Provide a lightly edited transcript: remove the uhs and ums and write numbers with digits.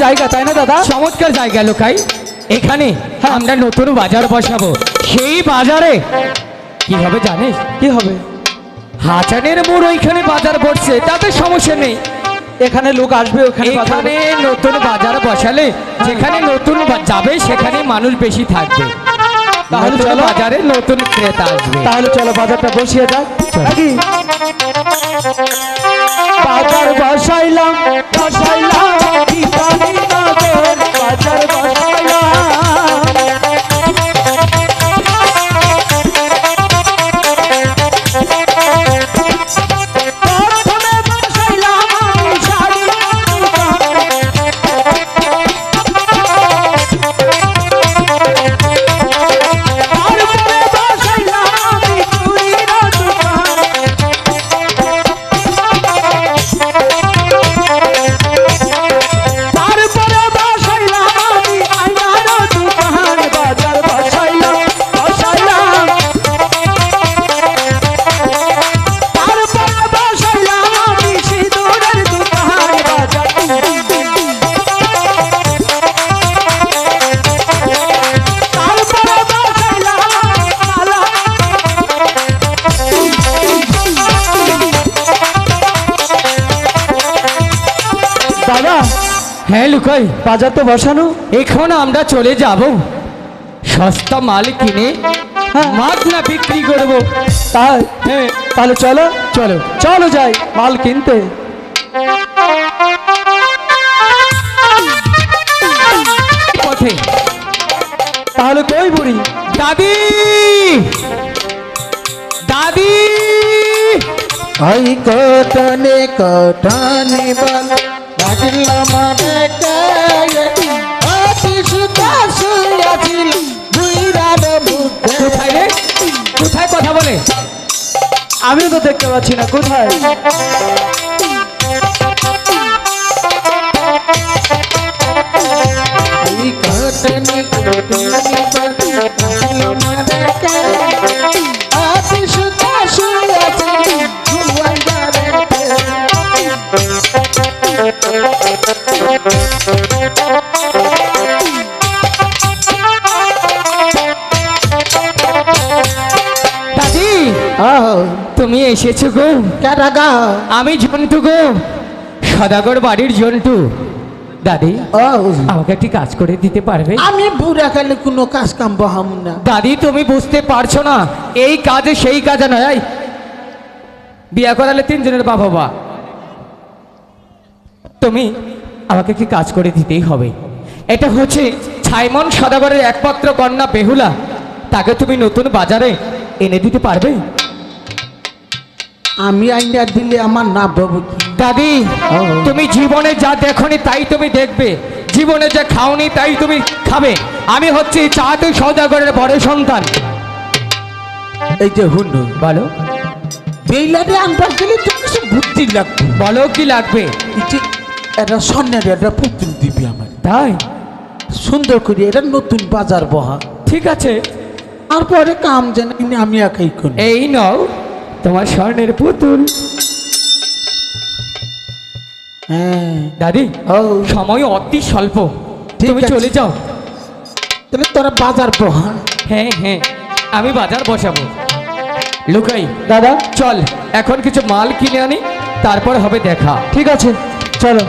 জায়গা, তাই না দাদা? চমৎকার জায়গা লোকাই। এখানে আমরা নতুন বাজার বসাবো। সেই বাজারে কি হবে জানিস? কি হবে? হাজারের মোড় ওইখানে বাজার বসছে, তাতে সমস্যা নেই। এখানে লোক আসবে, ওখানে এখানে নতুন বাজার বসালে যেখানে নতুন যাবে সেখানে মানুষ বেশি থাকবে, তাহলে চলো বাজারে নতুন ক্রেতা আসবে। তাহলে চলো বাজারটা বসিয়ে যাক নাকি? বাজার বসাইলাম বসাইলাম ভিখারি নগর, বাজার বসাইলাম। হ্যাঁ লুকাই, বাজার তো বসানো, এখন আমরা চলে যাব সস্তা মাল কিনে মাগনা বিক্রি করব। তাই? হ্যাঁ তাহলে চলো চলো চলো যাই মাল কিনতে। পথে। তাহলে কই বুড়ি? দাদি দাদি ওই কটনে কটনে বল লাগিল মনে কোথায় রে? কোথায় কথা বলে? আমিও তো দেখতে পাচ্ছি না, কোথায়? দাদি তুমি এসেছো গো? আমি জন্টু গো, সদাগর বাড়ির জন্টু। দাদি আমাকে একটি কাজ করে দিতে পারবে? আমি বুড়া কালে কোনো কাজ কাম বহাম না। দাদি তুমি বুঝতে পারছো না, এই কাজে সেই কাজে নয়। বিয়া করালে তিনজনের বাবা, তুমি আমাকে কি কাজ করে দিতেই হবে। এটা হচ্ছে ছাইমন সদাগরের একমাত্র কন্যা বেহুলা, তাকে তুমি নতুন বাজারে এনে দিতে পারবে? আমি আইনা দিলে আমার না বাবু কি? দাদি তুমি জীবনে যা দেখনি তাই তুমি দেখবে, জীবনে যা খাওনি তাই তুমি খাবে। আমি হচ্ছি চাঁদে সদাগরের বড় সন্তান। এই যে হুন্ডু বলো বেইলারে আনবার গেলে তো কিছু বুদ্ধি লাগবে। বলো কি লাগবে? এই যে এটা স্বর্ণের একটা পুতুল দিবি আমার, তাই সুন্দর করে এটা নতুন বাজার বহা। ঠিক আছে, আর পরে কাম জানি আমি একাই করি। এই নাও তোমার স্বর্ণের পুতুল। হ্যাঁ দাদি ও সময় অতি স্বল্প, ঠিক তুমি আছে। চলে যাও। তাহলে তোরা বাজার বহা। হ্যাঁ হ্যাঁ আমি বাজার বসাবো। লুকাই দাদা চল এখন কিছু মাল কিনে আনি, তারপর হবে দেখা। ঠিক আছে চলো।